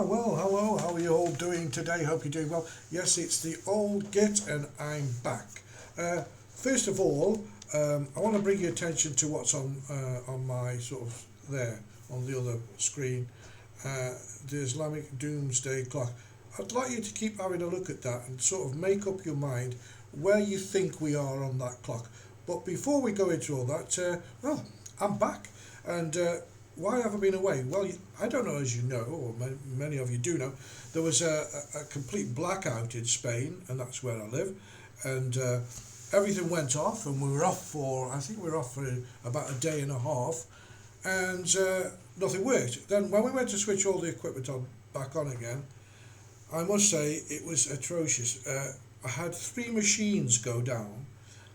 Well, hello, how are you all doing today? Hope you're doing well. Yes, it's the old Git and I'm back. First of all, I want to bring your attention to what's on my sort of there on the other screen, the Islamic Doomsday Clock. I'd like you to keep having a look at that and sort of make up your mind where you think we are on that clock. But before we go into all that, well, I'm back. And why have I been away? Well, I don't know, as you know, or many of you do know, there was a complete blackout in Spain, and that's where I live. And everything went off, and we were off for, I think we were off for about a day and a half, and nothing worked. Then when we went to switch all the equipment back on again, I must say it was atrocious. I had 3 machines go down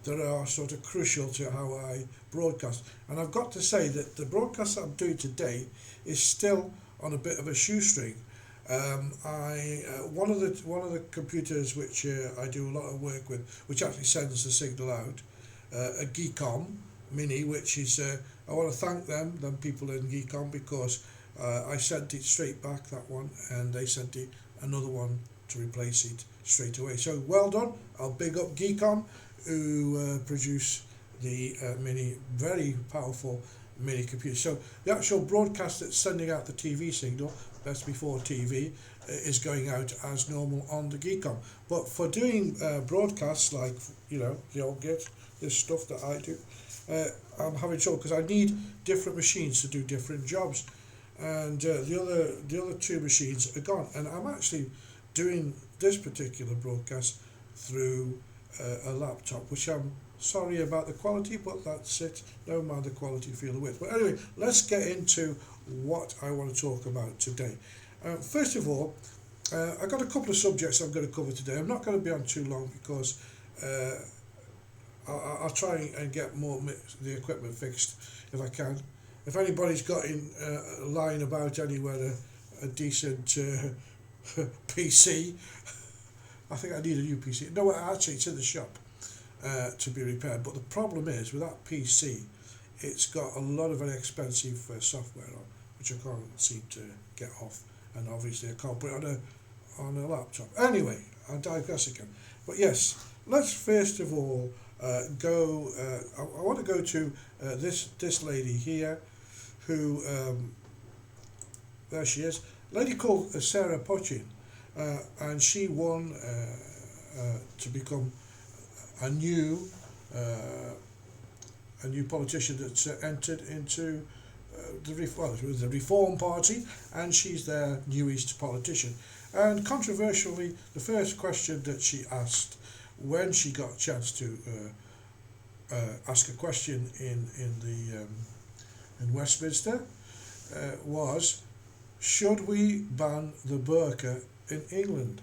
that are sort of crucial to how I broadcast. And I've got to say that the broadcast that I'm doing today is still on a bit of a shoestring. One of the computers which I do a lot of work with, which actually sends the signal out, a Geecom Mini, which is I want to thank them people in Geecom, because I sent it straight back, that one, and they sent it another one to replace it straight away. So well done. I'll big up Geecom, who produce the mini, very powerful mini computer. So the actual broadcast that's sending out the TV signal, that's before TV, is going out as normal on the Geecom. But for doing broadcasts like, you know, the old Git, this stuff that I do, I'm having trouble because I need different machines to do different jobs. And the other 2 machines are gone. And I'm actually doing this particular broadcast through a laptop, which I'm sorry about the quality, but that's it. Don't mind the quality, feel the width. But anyway, let's get into what I want to talk about today. First of all, I've got a couple of subjects I'm going to cover today. I'm not going to be on too long because I'll try and get the equipment fixed if I can. If anybody's got lying about anywhere a decent PC, I think I need a new PC. No, actually, it's in the shop to be repaired. But the problem is, with that PC, it's got a lot of very expensive software on, which I can't seem to get off. And obviously, I can't put it on a laptop. Anyway, I digress again. But yes, let's first of all go. I want to go to this lady here, who there she is, a lady called Sarah Pochin. And she won to become a new politician that's entered into the Reform Party, and she's their newest politician. And controversially, the first question that she asked when she got a chance to ask a question in Westminster was, should we ban the burqa in England?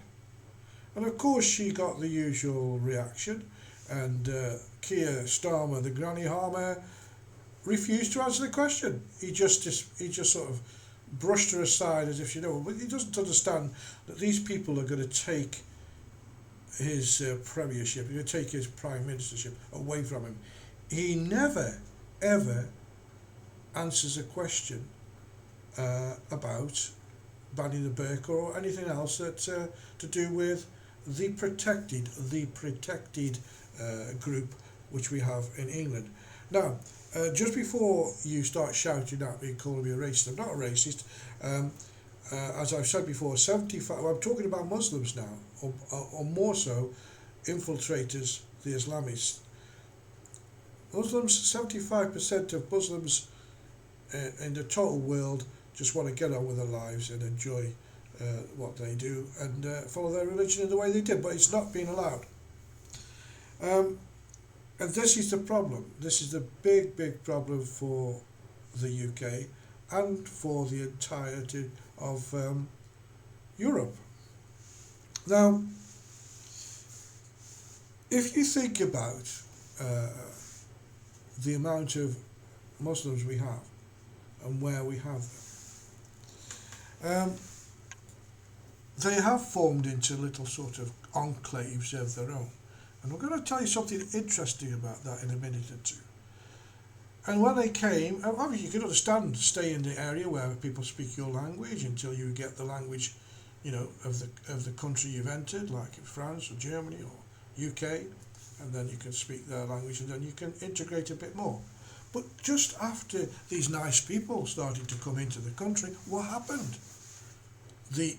And of course she got the usual reaction, and Keir Starmer, the granny harmer, refused to answer the question. He just sort of brushed her aside as if, you know, but he doesn't understand that these people are going to take his premiership, they're going to take his prime ministership away from him. He never ever answers a question about banning the burqa or anything else that to do with the protected group which we have in England. Now, just before you start shouting at me and calling me a racist, I'm not a racist. As I've said before, 75. I'm talking about Muslims now, or more so, infiltrators, the Islamists. Muslims, 75% of Muslims in the total world just want to get on with their lives and enjoy what they do and follow their religion in the way they did, but it's not being allowed. And this is the problem. This is the big problem for the UK and for the entirety of Europe. Now, if you think about the amount of Muslims we have and where we have them, they have formed into little sort of enclaves of their own. And we're going to tell you something interesting about that in a minute or two. And when they came, obviously you can understand stay in the area where people speak your language until you get the language, of the country you've entered, like in France or Germany or UK, and then you can speak their language and then you can integrate a bit more. But just after these nice people started to come into the country, what happened? The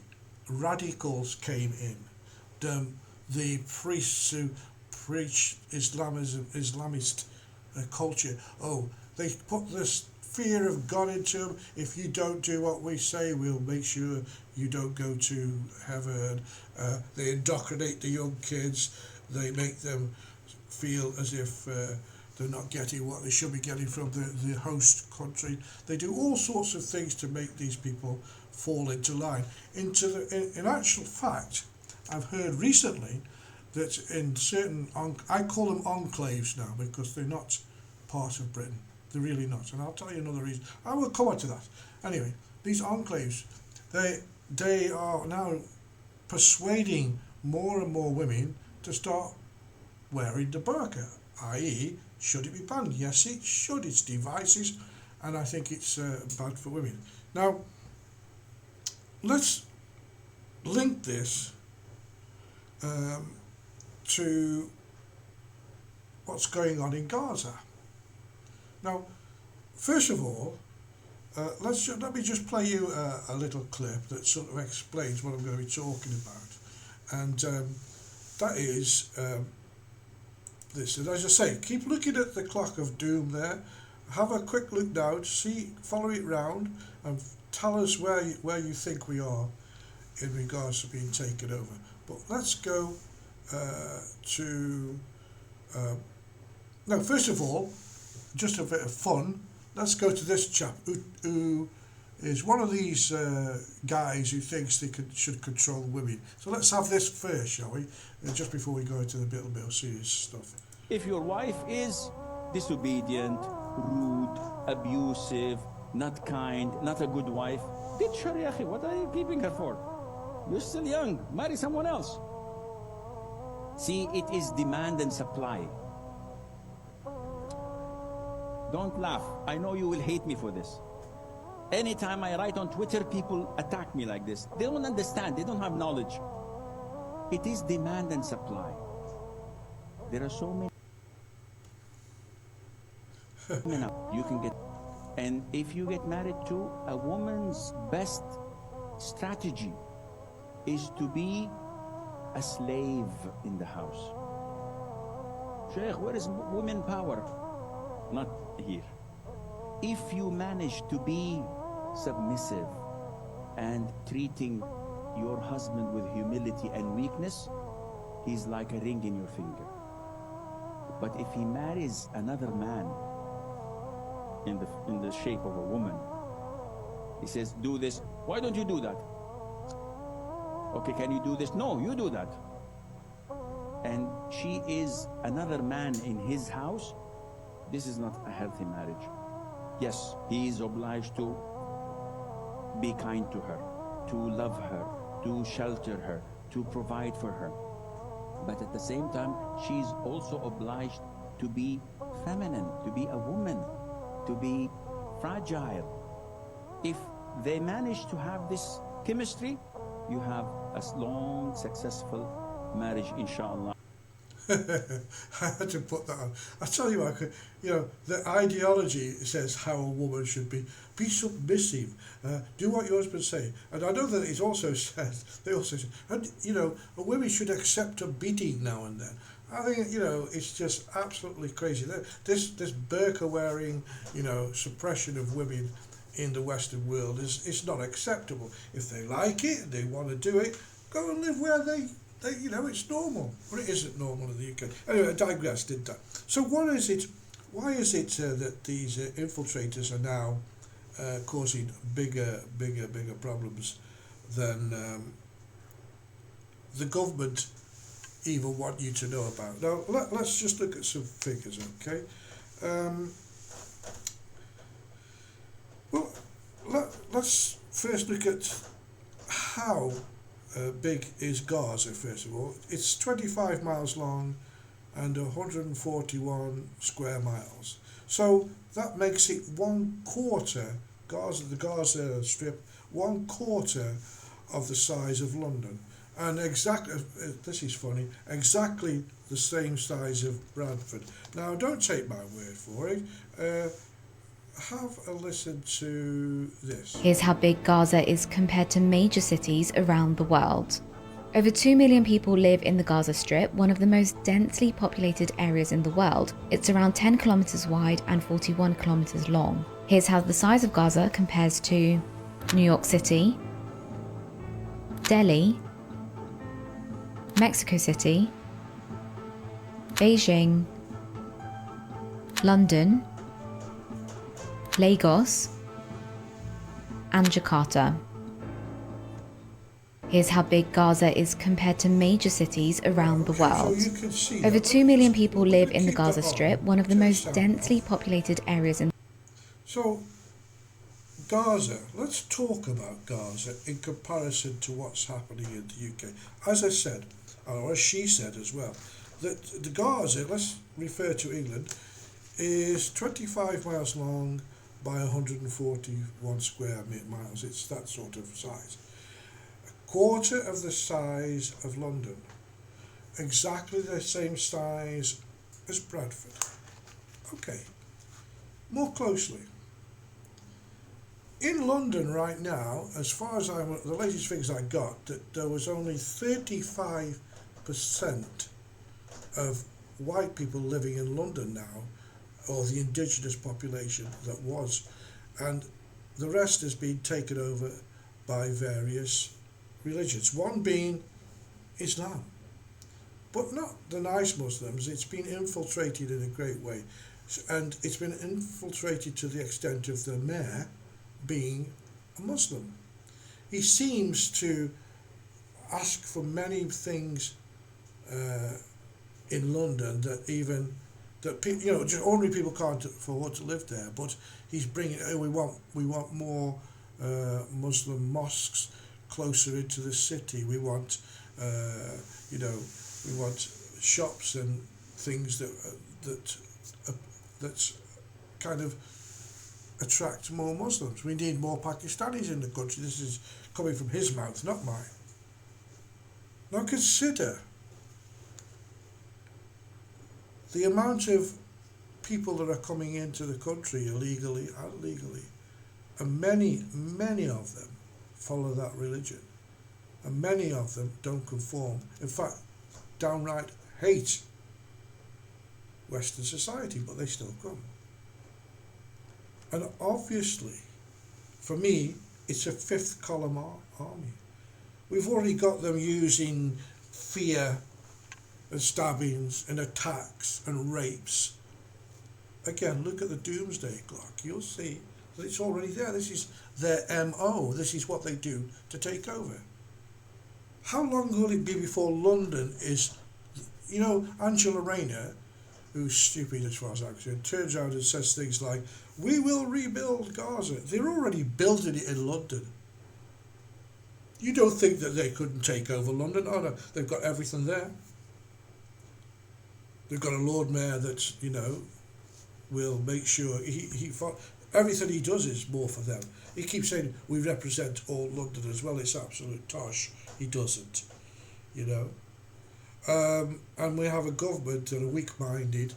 radicals came in. The priests who preach Islamist culture. Oh, they put this fear of God into them. If you don't do what we say, we'll make sure you don't go to heaven. They indoctrinate the young kids. They make them feel as if they're not getting what they should be getting from the host country. They do all sorts of things to make these people fall into line. In actual fact, I've heard recently that in certain, I call them enclaves now because they're not part of Britain. They're really not. And I'll tell you another reason. I will come on to that. Anyway, these enclaves, they are now persuading more and more women to start wearing the burqa, i.e., should it be banned? Yes, it should. It's devices, and I think it's bad for women. Now, let's link this to what's going on in Garza. Now, first of all, let me just play you a little clip that sort of explains what I'm going to be talking about, and that is this. And as I say, keep looking at the clock of doom there. Have a quick look now, follow it round, and tell us where you think we are in regards to being taken over. But let's go to now. First of all, just a bit of fun. Let's go to this chap who is one of these guys who thinks they should control women. So let's have this first, shall we? Just before we go into the bit of serious stuff. If your wife is disobedient, rude, abusive, not kind, not a good wife, ditch her, ya akhi. What are you keeping her for? You're still young. Marry someone else. See, it is demand and supply. Don't laugh. I know you will hate me for this. Anytime I write on Twitter, people attack me like this. They don't understand. They don't have knowledge. It is demand and supply. There are so many women out you can get. And if you get married to a woman's best strategy is to be a slave in the house. Sheikh, where is women power? Not here. If you manage to be submissive and treating your husband with humility and weakness, he's like a ring in your finger. But if he marries another man in the shape of a woman, he says, do this. Why don't you do that? Okay, can you do this? No, you do that. And she is another man in his house. This is not a healthy marriage. Yes, he is obliged to be kind to her, to love her, to shelter her, to provide for her. But at the same time, she is also obliged to be feminine, to be a woman, to be fragile. If they manage to have this chemistry, you have a long, successful marriage, inshallah. I had to put that on. I tell you what, the ideology says how a woman should be submissive, do what your husband say. And I know that it also says, they also say, and a woman should accept a beating now and then. I think, it's just absolutely crazy. This burqa wearing, suppression of women in the Western world is not acceptable. If they like it, they want to do it, go and live where they it's normal. But it isn't normal in the UK. Anyway, I digressed, didn't I? So why is it that these infiltrators are now causing bigger problems than the government even want you to know about? Now, let's just look at some figures, okay? Let's first look at how big is Garza, first of all. It's 25 miles long, and 141 square miles. So that makes it 1/4, the Garza Strip, 1/4 of the size of London. And exactly, this is funny, exactly the same size of Bradford. Now, don't take my word for it. Have a listen to this. Here's how big Gaza is compared to major cities around the world. Over 2 million people live in the Gaza Strip, one of the most densely populated areas in the world. It's around 10 kilometers wide and 41 kilometers long. Here's how the size of Gaza compares to New York City, Delhi, Mexico City, Beijing, London, Lagos, and Jakarta. Here's how big Gaza is compared to major cities around the world. So you can see Over that. 2 million people live in the Keep Gaza that on. Strip, one of the Check most this out. densely populated areas in. So, Gaza, let's talk about Gaza in comparison to what's happening in the UK. As I said, or as she said as well, that the Gaza, let's refer to England, is 25 miles long by 141 square miles. It's that sort of size. A quarter of the size of London. Exactly the same size as Bradford. Okay, more closely. In London right now, as far as the latest figures I got, that there was only 35% of white people living in London now, or the indigenous population that was, and the rest has been taken over by various religions, one being Islam. But not the nice Muslims. It's been infiltrated in a great way, and it's been infiltrated to the extent of the mayor being a Muslim. He seems to ask for many things in London that even just ordinary people can't afford to live there. But he's bringing. We want more Muslim mosques closer into the city. We want we want shops and things that's kind of attract more Muslims. We need more Pakistanis in the country. This is coming from his mouth, not mine. Now consider the amount of people that are coming into the country illegally and legally, and many of them follow that religion, and many of them don't conform. In fact, downright hate Western society, but they still come. And obviously, for me, it's a fifth column army. We've already got them using fear and stabbings and attacks and rapes. Again, look at the doomsday clock. You'll see that it's already there. This is their MO. This is what they do to take over. How long will it be before London is, Angela Rayner, who's stupid as far as I'm concerned, turns out and says things like, "We will rebuild Gaza." They're already building it in London. You don't think that they couldn't take over London? Oh no, they've got everything there. They've got a Lord Mayor that, will make sure everything he does is more for them. He keeps saying, "We represent all London as well." It's absolute tosh. He doesn't, and we have a government that are weak-minded.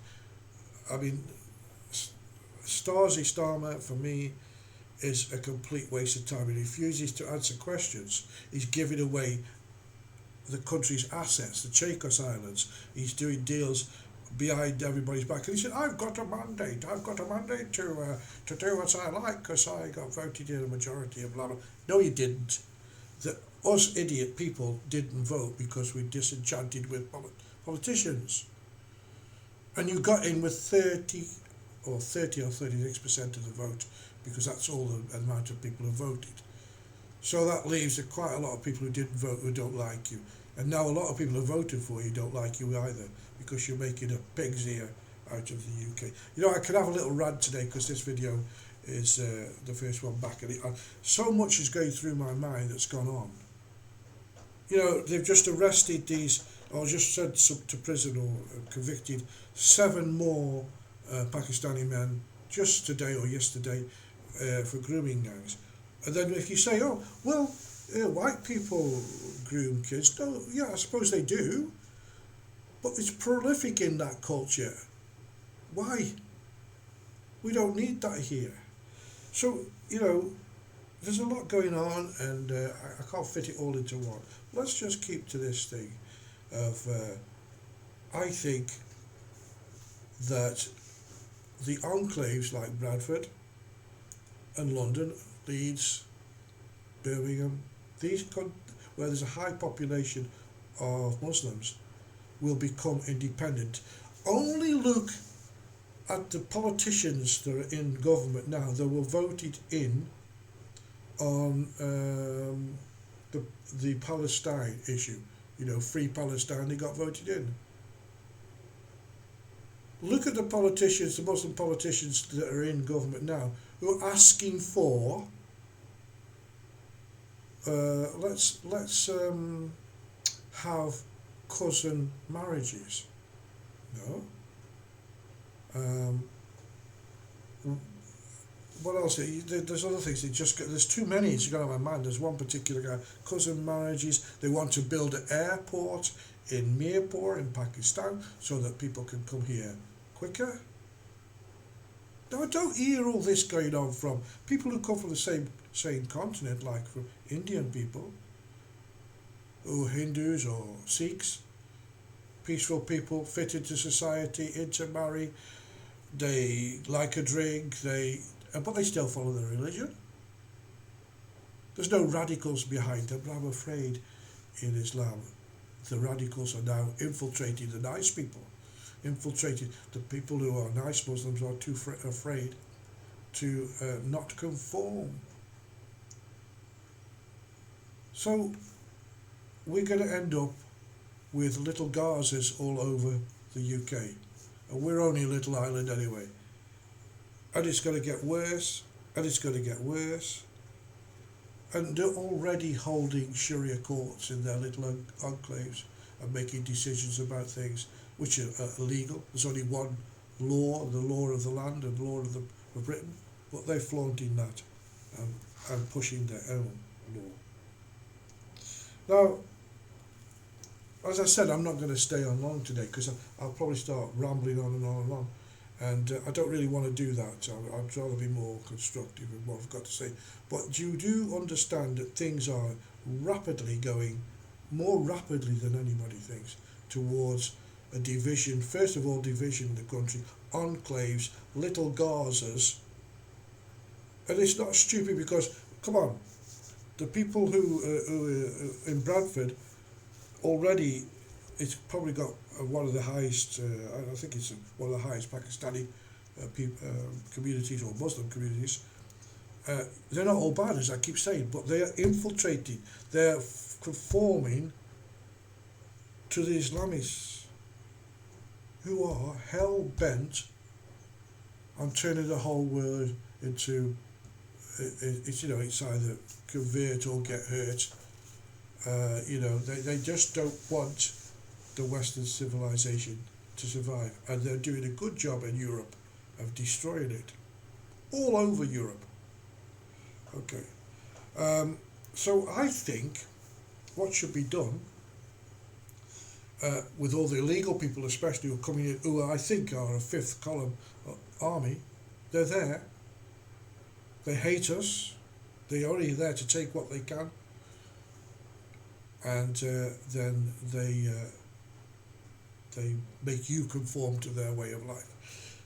I mean, Stasi Starmer, for me, is a complete waste of time. He refuses to answer questions. He's giving away the country's assets, the Chagos Islands. He's doing deals behind everybody's back. And he said, I've got a mandate to do what I like because I got voted in a majority of blah, blah. No, you didn't. Us idiot people didn't vote because we're disenchanted with politicians. And you got in with 30 or 36% of the vote, because that's all the amount of people who voted. So that leaves quite a lot of people who didn't vote who don't like you. And now a lot of people who voted for you don't like you either, because you're making a pig's ear out of the UK. I can have a little rant today because this video is the first one back. And so much is going through my mind that's gone on. They've just arrested these, or just sent to prison or convicted 7 more Pakistani men just today or yesterday for grooming gangs. And then if you say, oh, well, white people groom kids, no, yeah, I suppose they do, but it's prolific in that culture. Why? We don't need that here. So, there's a lot going on, and I can't fit it all into one. Let's just keep to this thing of, I think that the enclaves like Bradford and London, Leeds, Birmingham, where there's a high population of Muslims, will become independent. Only look at the politicians that are in government now that were voted in on the Palestine issue. Free Palestine, they got voted in. Look at the politicians, the Muslim politicians that are in government now, who are asking for let's have cousin marriages. No. What else? There's other things. There's too many. It's got on my mind. There's one particular guy. Cousin marriages. They want to build an airport in Mirpur in Pakistan so that people can come here quicker. Now, I don't hear all this going on from people who come from the same continent, like from Indian people, or Hindus or Sikhs, peaceful people, fit into society, intermarry. They like a drink. But they still follow their religion. There's no radicals behind them, but I'm afraid in Islam the radicals are now infiltrating the nice people. Infiltrating the people who are nice Muslims are too afraid to not conform. So we're going to end up with little Gazas all over the UK. And we're only a little island anyway. And it's going to get worse, and it's going to get worse. And they're already holding Sharia courts in their little enclaves and making decisions about things which are illegal. There's only one law, the law of the land and the law of Britain, but they're flaunting that and pushing their own law. Now, as I said, I'm not going to stay on long today because I'll probably start rambling on and on and on. And I don't really want to do that. I'd rather be more constructive in what I've got to say. But you do understand that things are rapidly going, more rapidly than anybody thinks, towards a division. First of all, division in the country, enclaves, little Gazas. And it's not stupid because, come on, the people who in Bradford already, it's probably got one of the highest, I think it's one of the highest Pakistani communities or Muslim communities. They're not all bad, as I keep saying, but they are infiltrating, they're conforming to the Islamists who are hell-bent on turning the whole world into, it's either convert or get hurt. They just don't want the Western civilization to survive, and they're doing a good job in Europe of destroying it, all over Europe. Okay, so I think what should be done with all the illegal people, especially who are coming in, who I think are a fifth column army, they're there. They hate us. They're only there to take what they can, and then they make you conform to their way of life.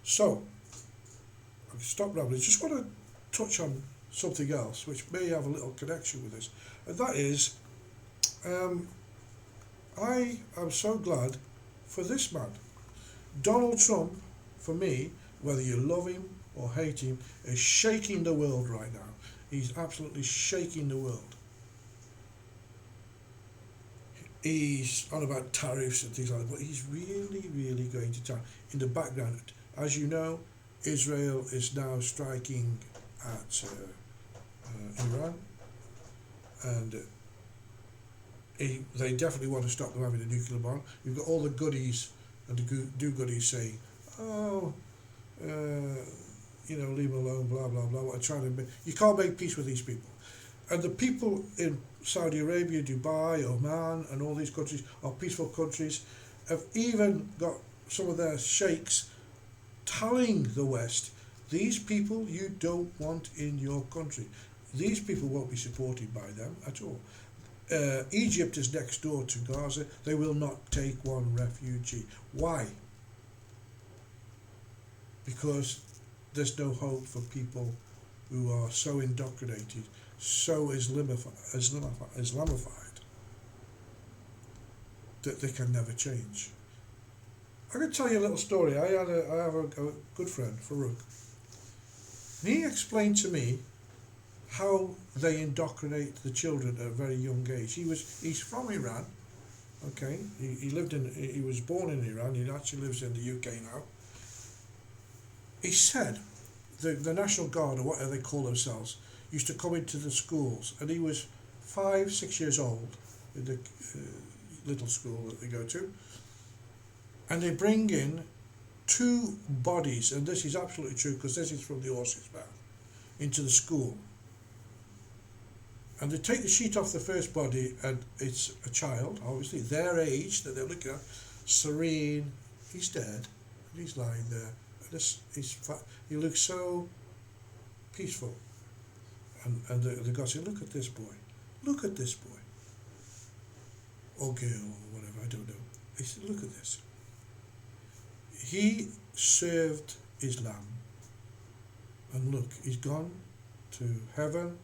So, I'll stop rambling. Just want to touch on something else which may have a little connection with this, and that is, I am so glad for this man. Donald Trump, for me, whether you love him or hate him, is shaking the world right now. He's absolutely shaking the world. He's on about tariffs and things like that, but he's really, really going to town. In the background, as you know, Israel is now striking at Iran, and they definitely want to stop them having a nuclear bomb. You've got all the goodies and the do-goodies saying, oh, leave them alone, blah, blah, blah. What are trying to make. You can't make peace with these people. And the people in Saudi Arabia, Dubai, Oman, and all these countries are peaceful countries, have even got some of their sheikhs telling the West, these people you don't want in your country. These people won't be supported by them at all. Egypt is next door to Gaza. They will not take one refugee. Why? Because there's no hope for people who are so indoctrinated, so Islamified that they can never change. I'm going to tell you a little story. I have a good friend, Farouk. And he explained to me how they indoctrinate the children at a very young age. He's from Iran, okay. He was born in Iran. He actually lives in the UK now. He said the National Guard, or whatever they call themselves, used to come into the schools, and he was 5-6 years old in the little school that they go to, and they bring in 2 bodies, and this is absolutely true because this is from the horse's mouth, into the school. And they take the sheet off the first body, and it's a child, obviously, their age that they're looking at, serene. He's dead, and he's lying there. And he looks so peaceful. And the guy said, look at this boy. Look at this boy. Or girl, or whatever, I don't know. He said, look at this. He served Islam. And look, he's gone to heaven,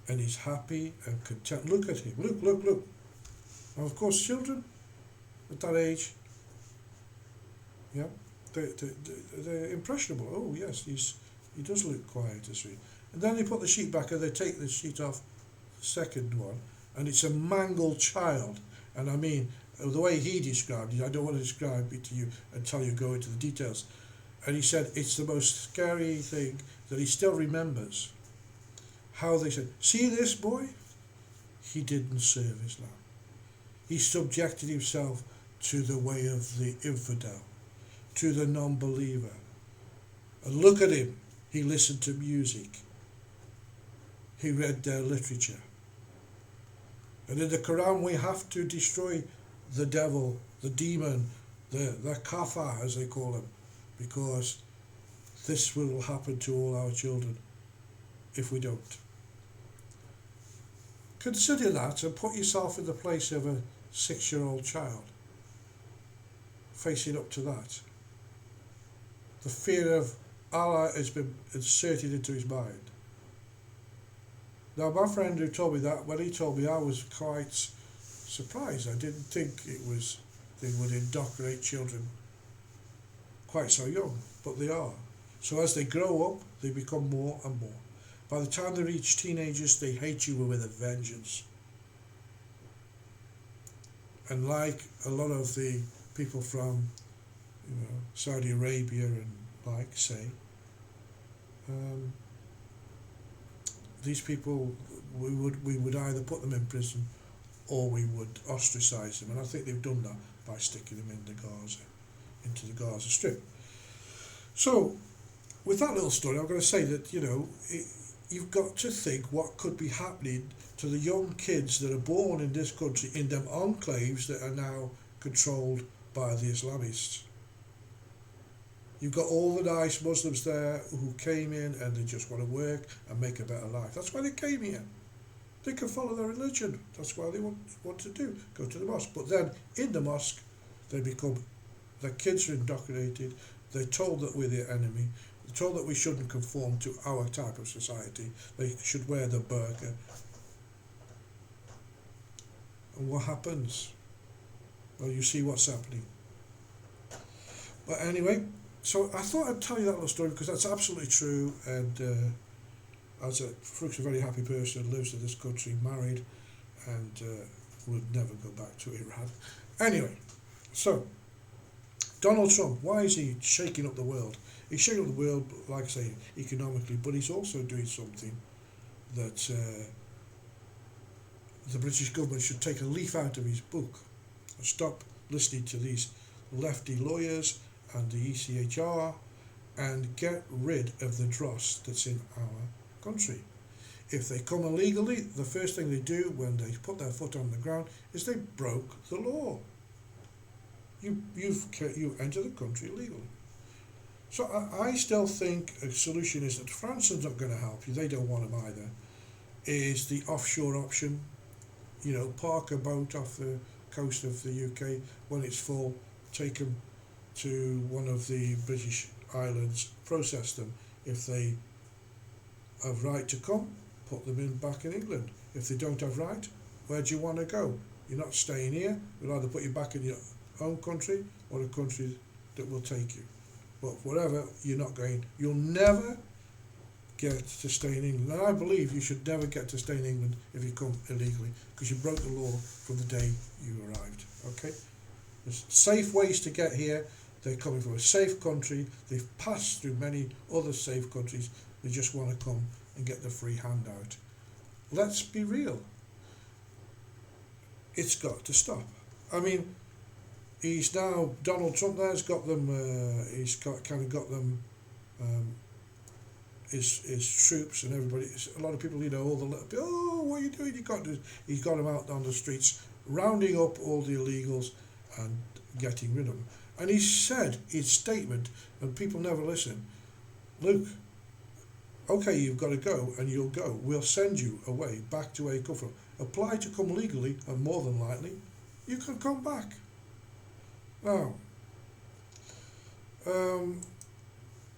and he's happy and content. Look at him. Look. And of course, children at that age, yeah, they're impressionable. Oh, yes, he does look quiet and sweet. And then they put the sheet back, and they take the sheet off, the second one, and it's a mangled child. And I mean, the way he described it, I don't want to describe it to you until you go into the details. And he said it's the most scary thing that he still remembers. How they said, see this boy? He didn't serve Islam. He subjected himself to the way of the infidel, to the non-believer. And look at him. He listened to music. He read their literature. And in the Quran we have to destroy the devil, the demon, the kafir as they call him, because this will happen to all our children if we don't. Consider that and put yourself in the place of a 6-year-old child, facing up to that. The fear of Allah has been inserted into his mind. Now, my friend who told me that, when he told me, I was quite surprised. I didn't think they would indoctrinate children quite so young, but they are. So as they grow up, they become more and more. By the time they reach teenagers, they hate you with a vengeance. And like a lot of the people from Saudi Arabia and these people, we would either put them in prison or we would ostracize them. And I think they've done that by sticking them into the Garza Strip. So, with that little story, I'm going to say that, you've got to think what could be happening to the young kids that are born in this country, in them enclaves that are now controlled by the Islamists. You've got all the nice Muslims there who came in and they just want to work and make a better life. That's why they came here. They can follow their religion. That's why they want to do, go to the mosque. But then in the mosque, their kids are indoctrinated. They're told that we're their enemy. They're told that we shouldn't conform to our type of society. They should wear the burqa. And what happens? Well, you see what's happening. But anyway, so I thought I'd tell you that little story because that's absolutely true. And Farouk's a very happy person, lives in this country, married, and would never go back to Iran. Anyway, so Donald Trump, why is he shaking up the world? He's shaking up the world, like I say, economically, but he's also doing something that the British government should take a leaf out of his book and stop listening to these lefty lawyers and the ECHR and get rid of the dross that's in our country. If they come illegally, the first thing they do when they put their foot on the ground is they broke the law. You enter the country illegally. So I still think a solution is that France is not going to help you. They don't want them either. Is the offshore option. You know, park a boat off the coast of the UK when it's full, take them to one of the British islands, process them. If they have right to come, put them in back in England. If they don't have right, where do you want to go? You're not staying here. We'll either put you back in your own country or a country that will take you. But whatever, you're not going. You'll never get to stay in England. And I believe you should never get to stay in England if you come illegally, because you broke the law from the day you arrived. Okay? There's safe ways to get here. They're coming from a safe country. They've passed through many other safe countries. They just want to come and get the free handout. Let's be real. It's got to stop. I mean, he's now, Donald Trump there has got them, he's kind of got them, his troops and everybody, a lot of people, you know, all the little, oh, what are you doing? He's got them out on the streets, rounding up all the illegals and getting rid of them. And he said his statement, and people never listen, Luke, okay, you've got to go, and you'll go. We'll send you away, back to where you come from. Apply to come legally, and more than likely, you can come back. Now,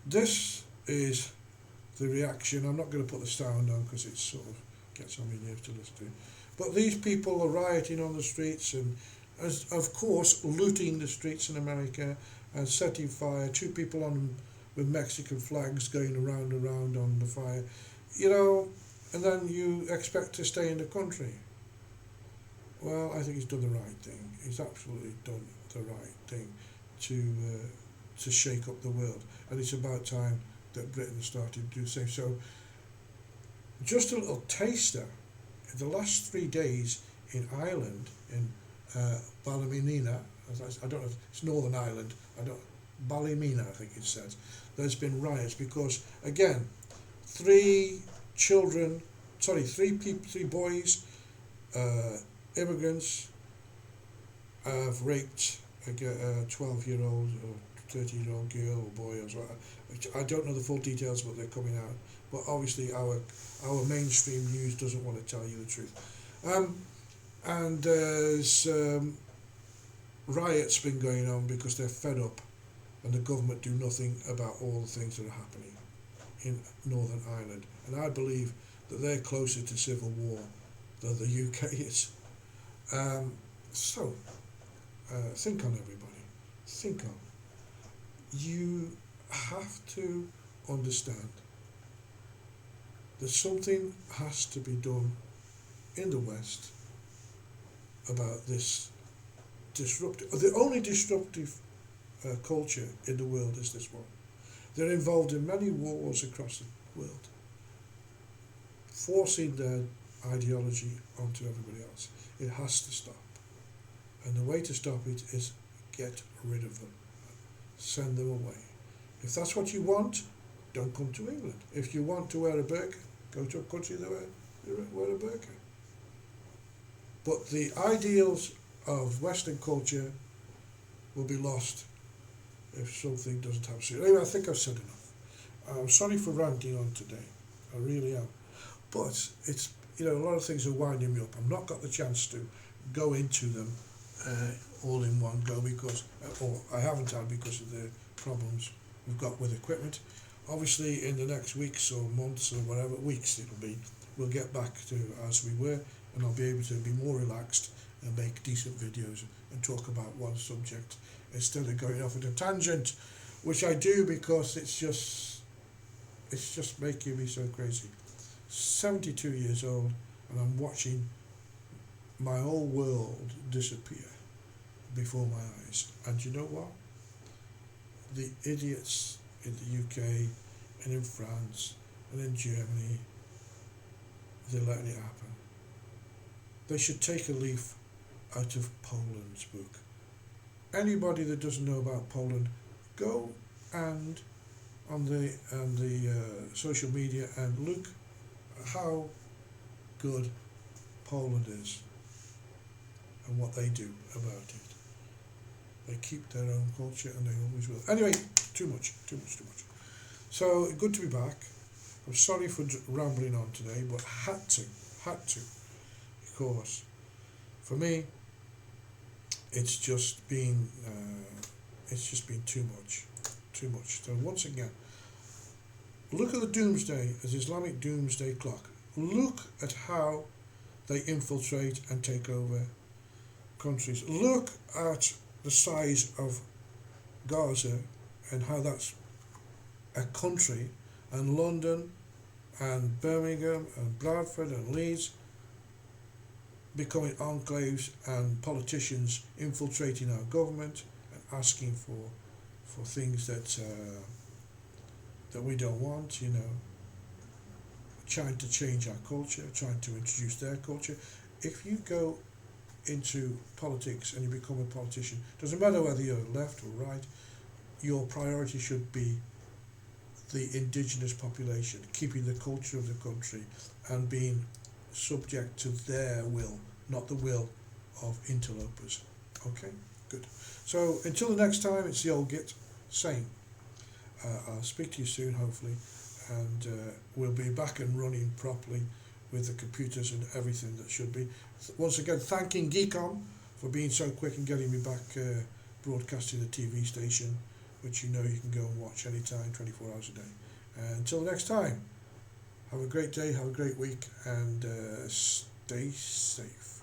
this is the reaction. I'm not going to put the sound on because it sort of gets on my nerves to listen to. But these people are rioting on the streets and, as of course, looting the streets in America and setting fire. 2 people on with Mexican flags going around on the fire, you know, and then you expect to stay in the country. Well, I think he's done the right thing. He's absolutely done the right thing to shake up the world, and it's about time that Britain started to do the same. So, just a little taster. In the last 3 days in Ireland, in Ballymena, I don't know if it's Northern Ireland, Ballymena, I think it says, there's been riots because, again, 3 boys, immigrants, have raped a 12-year-old or 13-year-old girl or boy or something. I don't know the full details, but they're coming out. But obviously our mainstream news doesn't want to tell you the truth. And there's riots been going on because they're fed up and the government do nothing about all the things that are happening in Northern Ireland. And I believe that they're closer to civil war than the UK is. So, think on everybody. Think on. You have to understand that something has to be done in the West about this disruptive. The only disruptive culture in the world is this one. They're involved in many wars across the world, forcing their ideology onto everybody else. It has to stop. And the way to stop it is get rid of them. Send them away. If that's what you want, don't come to England. If you want to wear a burqa, go to a country that wear a burqa. But the ideals of Western culture will be lost if something doesn't have serious. Anyway, I think I've said enough. I'm sorry for ranting on today. I really am. But it's, you know, a lot of things are winding me up. I've not got the chance to go into them all in one go because, or I haven't had because of the problems we've got with equipment. Obviously, in the next weeks or months or whatever, weeks it'll be, we'll get back to as we were, and I'll be able to be more relaxed and make decent videos and talk about one subject instead of going off at a tangent, which I do because it's just making me so crazy. 72 years old, and I'm watching my whole world disappear before my eyes. And you know what? The idiots in the UK and in France and in Germany, they're letting it happen. they should take a leaf out of Poland's book. Anybody that doesn't know about Poland, go and on the social media and look how good Poland is and what they do about it. They keep their own culture and they always will. Anyway, too much. So good to be back. I'm sorry for rambling on today, but had to, because for me, it's just been too much. So once again, look at the doomsday as Islamic doomsday clock. Look at how they infiltrate and take over countries. Look at the size of Garza and how that's a country, and London and Birmingham and Bradford and Leeds becoming enclaves, and politicians infiltrating our government and asking for things that we don't want, trying to change our culture, trying to introduce their culture. If you go into politics and you become a politician, doesn't matter whether you're left or right, your priority should be the indigenous population, keeping the culture of the country and being subject to their will, not the will of interlopers. Okay, good. So until the next time, it's the old git saying, I'll speak to you soon, hopefully, and we'll be back and running properly with the computers and everything that should be. Once again, thanking Geekom for being so quick and getting me back broadcasting the TV station, which you can go and watch anytime, 24 hours a day. Until next time, have a great day, have a great week, and stay safe.